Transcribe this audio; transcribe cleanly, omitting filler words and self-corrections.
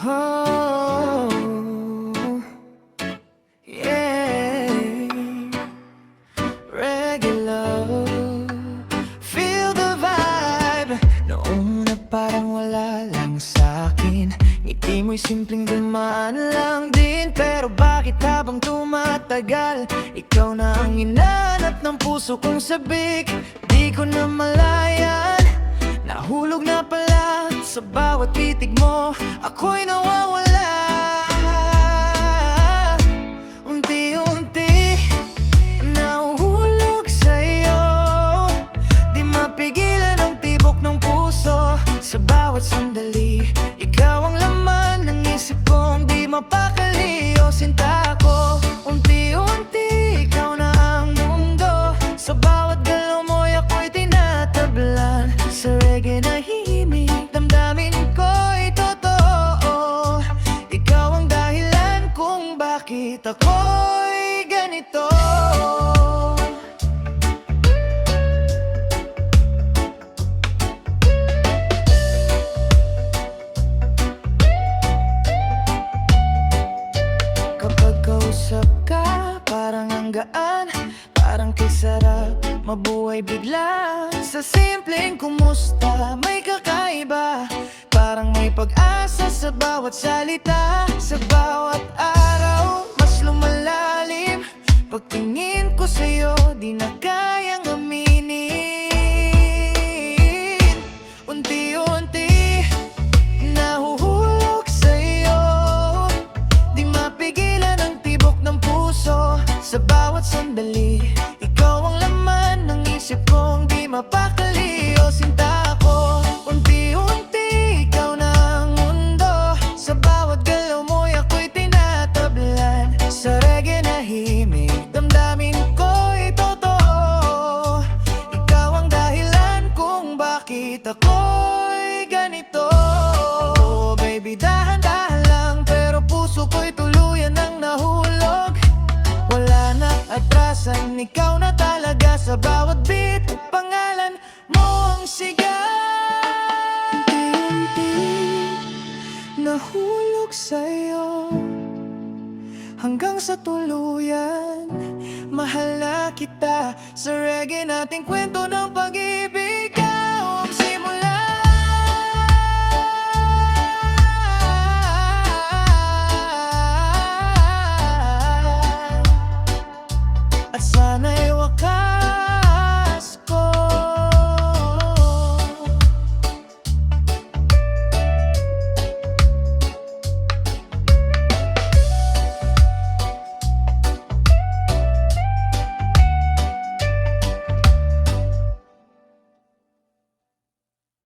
Oh, yeah. Reggae love, feel the vibe. Noong una parang wala lang sa'kin, ngiti mo'y simpleng dumaan lang din. Pero bakit habang tumatagal, ikaw na ang hinahanap ng puso kong sabik. Di ko na malayan, nahulog na pala sa bawat titig mo. Ako'y nawawala, unti-unti nahuhulog sa'yo. Di mapigilan ang tibok ng puso. Sa bawat sandali, ikaw ang laman ng isip kong di mapakali. O sinta ko, unti-unti ikaw na ang mundo. Sa bawat galaw mo'y ako'y tinatablan. Sa reggae nahihimik, damdamin ko'y totoo. Ikaw ang dahilan kung bakit ako'y ganito. Kapag kausap ka, parang ang gaan, parang kay sarap mabuhay bigla. Sa simpleng kumusta, may kakaiba. Parang may pag-asa sa bawat salita. Sa bawat araw, mas lumalalim. Pagtingin ko sa'yo, di na kayang aminin. Unti-unti nahuhulog sa'yo. Di mapigilan ang tibok ng puso. Sa bawat sandali, ikaw ang laman ng isip kong di mapakali. O sinta ko, unti-unti ikaw na ang mundo. Sa bawat galaw mo'y ako'y tinatablan. Sa reggae nahimik, damdamin ko'y totoo. Ikaw ang dahilan kung bakit ako'y ganito. Oh baby, dahan-dahan lang, pero puso ko'y tuluyan ng nahulog. Wala na atrasan, ikaw na talaga. Sa bawat beat, pangalan mo ang sigaw. Unti-unti nahulog sa'yo, hanggang sa tuluyan mahal na kita. Sa reggae nating kwento ng pag-ibig.